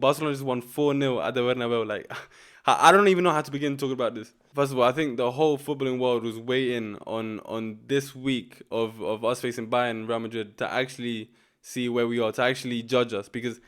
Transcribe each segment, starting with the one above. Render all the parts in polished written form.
Barcelona just won 4-0 at the Bernabeu. Like, I don't even know how to begin talking about this. First of all, I think the whole footballing world was waiting on this week of us facing Bayern and Real Madrid to actually see where we are, to actually judge us, because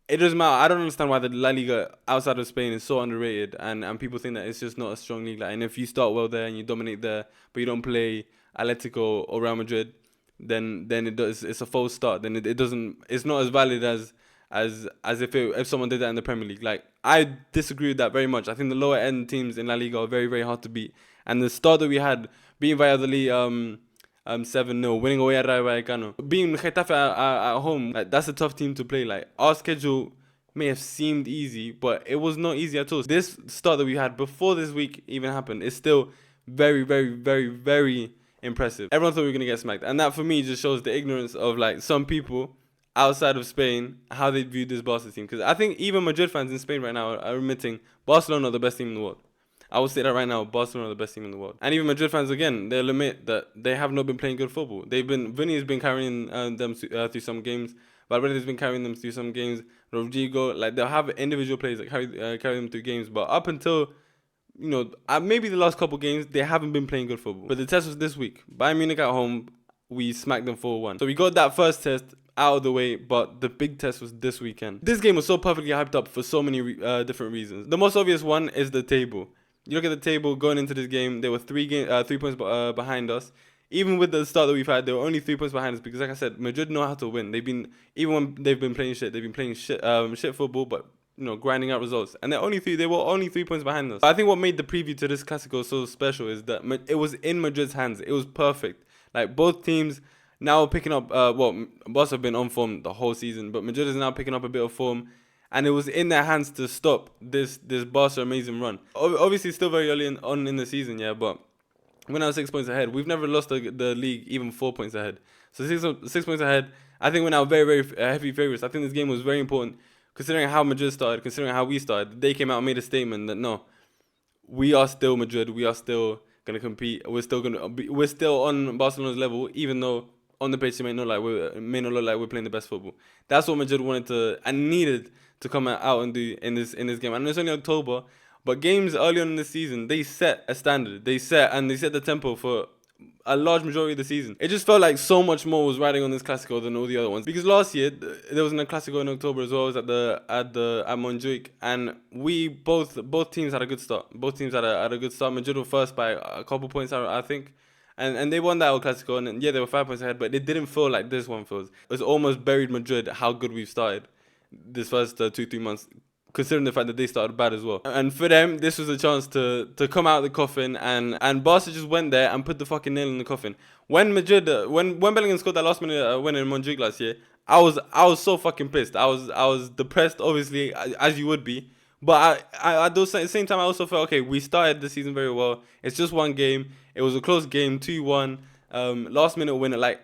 it doesn't matter. I don't understand why the La Liga outside of Spain is so underrated, and people think that it's just not a strong league. Like, and if you start well there and you dominate there, but you don't play Atletico or Real Madrid, then it's a false start. Then it doesn't. It's not as valid as if someone did that in the Premier League. Like, I disagree with that very much. I think the lower end teams in La Liga are very, very hard to beat. And the start that we had, beating Valladolid 7-0, winning away at Rayo Vallecano, beating Getafe at home, like, that's a tough team to play. Like, our schedule may have seemed easy, but it was not easy at all. This start that we had before this week even happened is still very, very, very, very impressive. Everyone thought we were going to get smacked. And that, for me, just shows the ignorance of, like, some people outside of Spain, how they view this Barca team. Because I think even Madrid fans in Spain right now are admitting Barcelona are the best team in the world. I will say that right now, Barcelona are the best team in the world. And even Madrid fans, again, they'll admit that they have not been playing good football. Vinny has been carrying them through some games. Valverde has been carrying them through some games. Rodrigo, like, they'll have individual players that carry them through games. But up until, maybe the last couple games, they haven't been playing good football. But the test was this week. Bayern Munich at home, we smacked them 4-1. So we got that first test out of the way, but the big test was this weekend. This game was so perfectly hyped up for so many different reasons. The most obvious one is the table. You look at the table going into this game, they were 3 points behind us. Even with the start that we've had, they were only 3 points behind us because, like I said, Madrid know how to win. Even when they've been playing shit, they've been playing shit football, but grinding out results. And they were only 3 points behind us. I think what made the preview to this Clásico so special is that it was in Madrid's hands. It was perfect. Like, both teams now picking up, Barca have been on form the whole season, but Madrid is now picking up a bit of form, and it was in their hands to stop this Barca amazing run. Obviously, still very early on in the season, yeah, but we're now 6 points ahead. We've never lost the league even 4 points ahead. So 6 points ahead. I think we're now very, very heavy favourites. I think this game was very important, considering how Madrid started, considering how we started. They came out and made a statement that, no, we are still Madrid. We are still going to compete. We're still on Barcelona's level, even though on the pitch it may not look like we're playing the best football. That's what Madrid wanted to and needed to come out and do in this game. I know it's only October, but games early on in the season, they set a standard. They set the tempo for a large majority of the season. It just felt like so much more was riding on this Clásico than all the other ones. Because last year there was a Clásico in October as well. It was at Montjuic, and both teams had a good start. Both teams had a good start. Madrid were first by a couple points, I think. And they won that El Clásico, and yeah, they were 5 points ahead, but it didn't feel like this one feels. It's almost buried Madrid how good we've started this first 2-3 months, considering the fact that they started bad as well. And for them, this was a chance to come out of the coffin, and Barca just went there and put the fucking nail in the coffin. When Bellingham scored that last minute win in Montjuic last year, I was so fucking pissed. I was depressed, obviously, as you would be. But at the same time, I also felt, okay, we started the season very well. It's just one game. It was a close game, 2-1. Last minute winner. Like,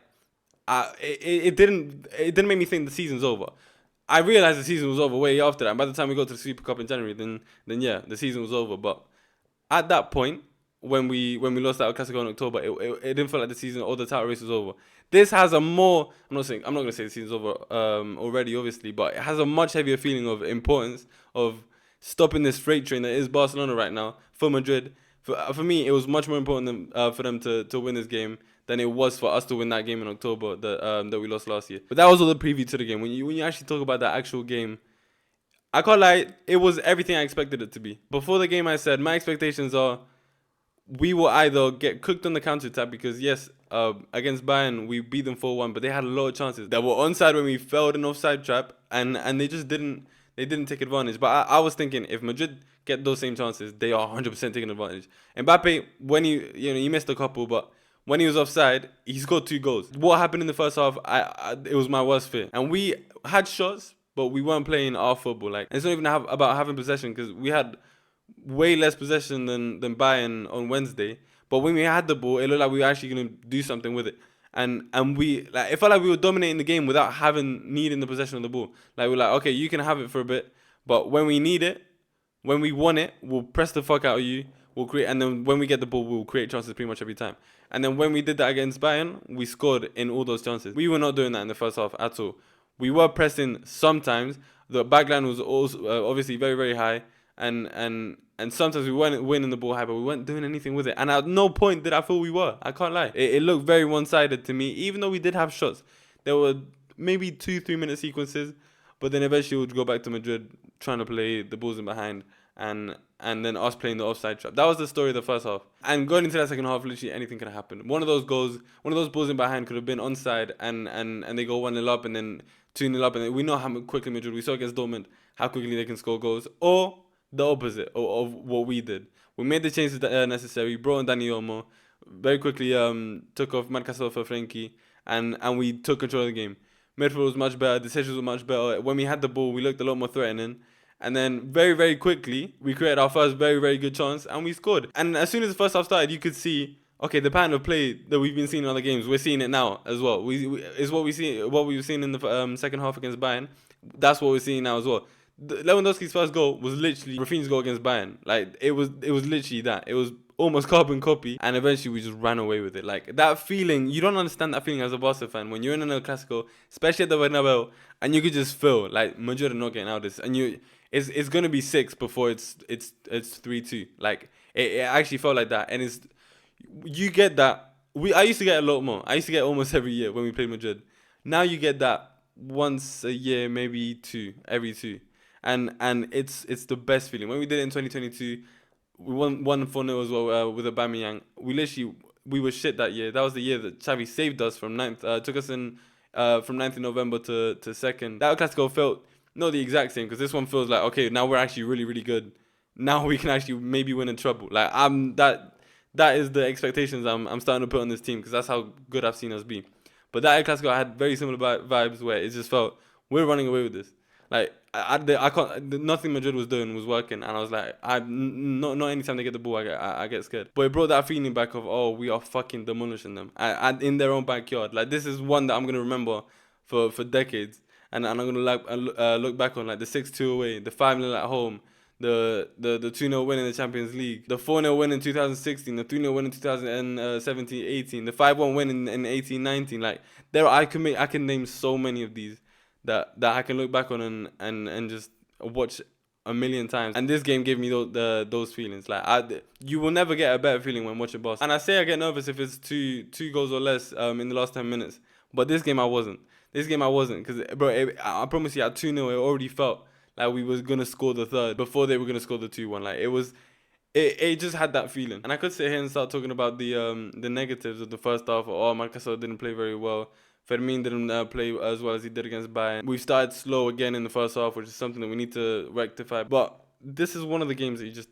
it didn't make me think the season's over. I realized the season was over way after that. And by the time we got to the Super Cup in January, then yeah, the season was over. But at that point, when we lost that Clásico in October, it didn't feel like the season or the title race was over. This has a more, I'm not gonna say the season's over already, obviously, but it has a much heavier feeling of importance of stopping this freight train that is Barcelona right now for Madrid. For me, it was much more important for them to win this game than it was for us to win that game in October that we lost last year. But that was all the preview to the game. When you actually talk about that actual game, I can't lie, it was everything I expected it to be. Before the game, I said my expectations are we will either get cooked on the counter-attack because, yes, against Bayern, we beat them 4-1, but they had a lot of chances that were onside when we failed an offside trap, and they just didn't take advantage. But I was thinking, if Madrid get those same chances, they are 100% taking advantage. Mbappe, when he missed a couple, but when he was offside, he scored 2 goals. What happened in the first half, it was my worst fear. And we had shots, but we weren't playing our football. Like, it's not even about having possession, because we had way less possession than Bayern on Wednesday. But when we had the ball, it looked like we were actually going to do something with it. And it felt like we were dominating the game without needing the possession of the ball. Like, we're like, okay, you can have it for a bit, but when we need it, when we want it, we'll press the fuck out of you. We'll create, and then when we get the ball, we'll create chances pretty much every time. And then when we did that against Bayern, we scored in all those chances. We were not doing that in the first half at all. We were pressing sometimes. The backline was also obviously very, very high, and sometimes we weren't winning the ball high, but we weren't doing anything with it. And at no point did I feel we were. I can't lie. It looked very one-sided to me, even though we did have shots. There were maybe 2-3 minute sequences, but then eventually we'd go back to Madrid trying to play the balls in behind, and then us playing the offside trap. That was the story of the first half. And going into that second half, literally anything could have happened. One of those balls in behind could have been onside, and they go 1-0 up and then 2-0 up, and then we know how quickly Madrid. We saw against Dortmund how quickly they can score goals, or the opposite of what we did. We made the changes necessary. Brought in Dani Olmo, very quickly took off Marcasol for Frenkie, and we took control of the game. Midfield was much better. Decisions were much better. When we had the ball, we looked a lot more threatening. And then very, very quickly, we created our first very, very good chance, and we scored. And as soon as the first half started, you could see, okay, the pattern of play that we've been seeing in other games, we're seeing it now as well. Is what we were seeing in the second half against Bayern. That's what we're seeing now as well. Lewandowski's first goal was literally Rafinha's goal against Bayern. Like it was literally that. It was almost carbon copy, and eventually we just ran away with it. Like that feeling, you don't understand that feeling as a Barca fan when you're in a Clásico, especially at the Bernabeu, and you could just feel like Madrid are not getting out of this, and it's gonna be 6 before it's 3-2. Like it actually felt like that, and you get that. I used to get a lot more. I used to get almost every year when we played Madrid. Now you get that once a year, maybe every two. And it's the best feeling. When we did it in 2022, we won 4-0 as well with Aubameyang. We were shit that year. That was the year that Xavi saved us from ninth, took us in from 9th of November to 2nd. That Clásico felt not the exact same, because this one feels like, okay, now we're actually really, really good. Now we can actually maybe win in trouble. Like that is the expectations I'm starting to put on this team, because that's how good I've seen us be. But that Clásico, I had very similar vibes where it just felt we're running away with this. Like I can't. Nothing Madrid was doing was working, and I was like, not anytime they get the ball, I get scared. But it brought that feeling back of, oh, we are fucking demolishing them in their own backyard. Like this is one that I'm gonna remember for decades, and I'm gonna look back on, like the 6-2 away, the 5-0 at home, the 2-0 win in the Champions League, the 4-0 win in 2016, the 3-0 win in 2017-18, the 5-1 win in 18-19. Like I can name so many of these that I can look back on and just watch a million times. And this game gave me those feelings. Like you will never get a better feeling when watching Barca. And I say I get nervous if it's two goals or less in the last 10 minutes. But this game I wasn't. Because, bro, I promise you, at 2-0, it already felt like we was going to score the third before they were going to score the 2-1. Like, it just had that feeling. And I could sit here and start talking about the negatives of the first half. Oh, Marcasol didn't play very well. Fermin didn't play as well as he did against Bayern. We started slow again in the first half, which is something that we need to rectify. But this is one of the games that you just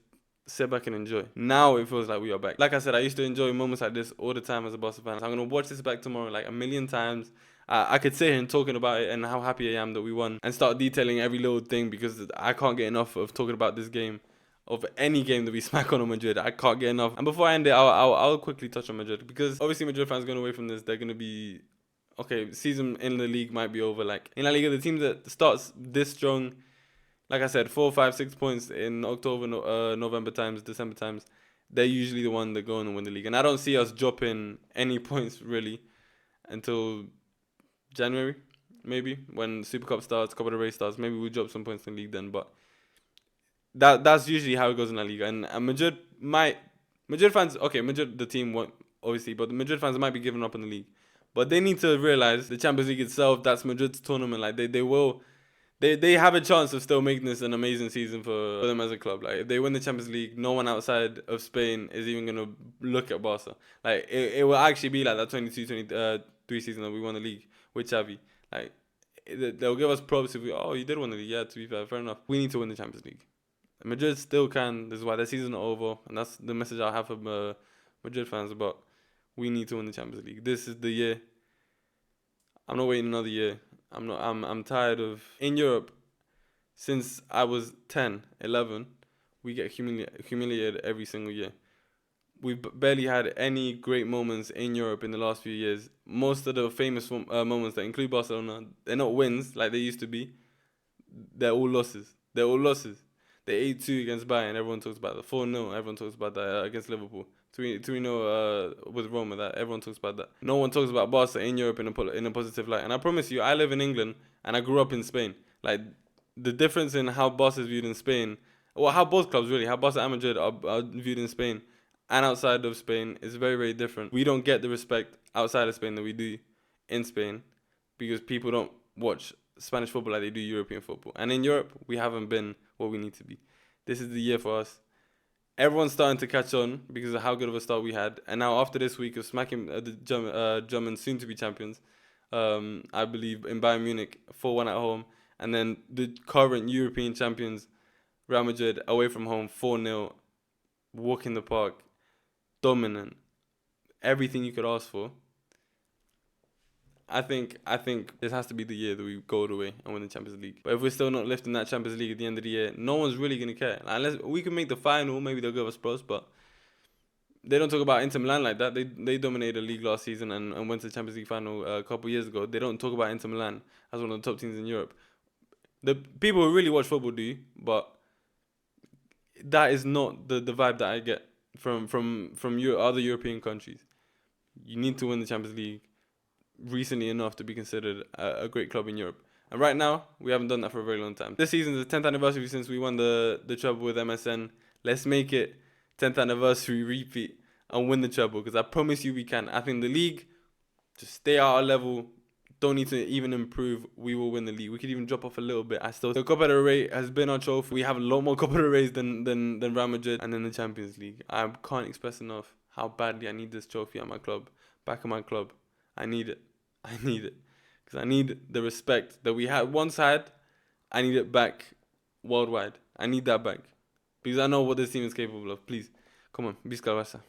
sit back and enjoy. Now it feels like we are back. Like I said, I used to enjoy moments like this all the time as a Barca fan. So I'm going to watch this back tomorrow like a million times. I could sit here and talking about it and how happy I am that we won, and start detailing every little thing, because I can't get enough of talking about this game. Of any game that we smack on Madrid, I can't get enough. And before I end it, I'll quickly touch on Madrid, because obviously Madrid fans going away from this, they're going to be, okay, season in the league might be over. Like in La Liga, the team that starts this strong, like I said, 4, 5, 6 points in October, November times, December times, they're usually the one that go on and win the league. And I don't see us dropping any points really until January, maybe, when Super Cup starts, Copa del Rey starts. Maybe we'll drop some points in the league then, but that's usually how it goes in La Liga. And Madrid fans, okay, Madrid, the team won't, obviously, but the Madrid fans might be giving up on the league. But they need to realize the Champions League itself, that's Madrid's tournament. Like they have a chance of still making this an amazing season for them as a club. Like if they win the Champions League, no one outside of Spain is even gonna look at Barca. Like it will actually be like that 22-23 season that we won the league with Xavi. Like they'll give us props if you did win the league. Yeah, to be fair enough. We need to win the Champions League. Madrid still can. This is why their season is over, and that's the message I have for Madrid fans about. We need to win the Champions League. This is the year. I'm not waiting another year. I'm tired of, in Europe, since I was 10, 11, we get humiliated every single year. We've barely had any great moments in Europe in the last few years. Most of the famous moments that include Barcelona, they're not wins like they used to be. They're all losses. The 8-2 against Bayern, everyone talks about. The 4-0, everyone talks about that against Liverpool. 3-0 with Roma, that everyone talks about that. No one talks about Barca in Europe in a positive light. And I promise you, I live in England and I grew up in Spain. Like the difference in how Barca is viewed in Spain, well, how both clubs really, how Barca and Madrid are viewed in Spain and outside of Spain is very, very different. We don't get the respect outside of Spain that we do in Spain because people don't watch Spanish football like they do European football. And in Europe, we haven't been what we need to be. This is the year for us. Everyone's starting to catch on because of how good of a start we had. And now after this week of smacking the German soon-to-be champions, I believe in Bayern Munich 4-1 at home, and then the current European champions, Real Madrid, away from home 4-0, walk in the park, dominant, everything you could ask for. I think this has to be the year that we go all the way and win the Champions League. But if we're still not lifting that Champions League at the end of the year, no one's really gonna care. Unless we can make the final, maybe they'll give us pros, but they don't talk about Inter Milan like that. They dominated the league last season and went to the Champions League final a couple years ago. They don't talk about Inter Milan as one of the top teams in Europe. The people who really watch football do, but that is not the vibe that I get from other European countries. You need to win the Champions League recently enough to be considered a great club in Europe. And right now, we haven't done that for a very long time. This season is the 10th anniversary since we won the treble with MSN. Let's make it 10th anniversary repeat and win the treble, because I promise you we can. I think the league, just stay at our level, don't need to even improve, we will win the league. We could even drop off a little bit. The Copa del Rey has been our trophy. We have a lot more Copa del Reys than Real Madrid, and then the Champions League. I can't express enough how badly I need this trophy at my club, back at my club. I need it. Because I need the respect that we had once had. I need it back worldwide. I need that back. Because I know what this team is capable of. Please, come on, Visca Barça.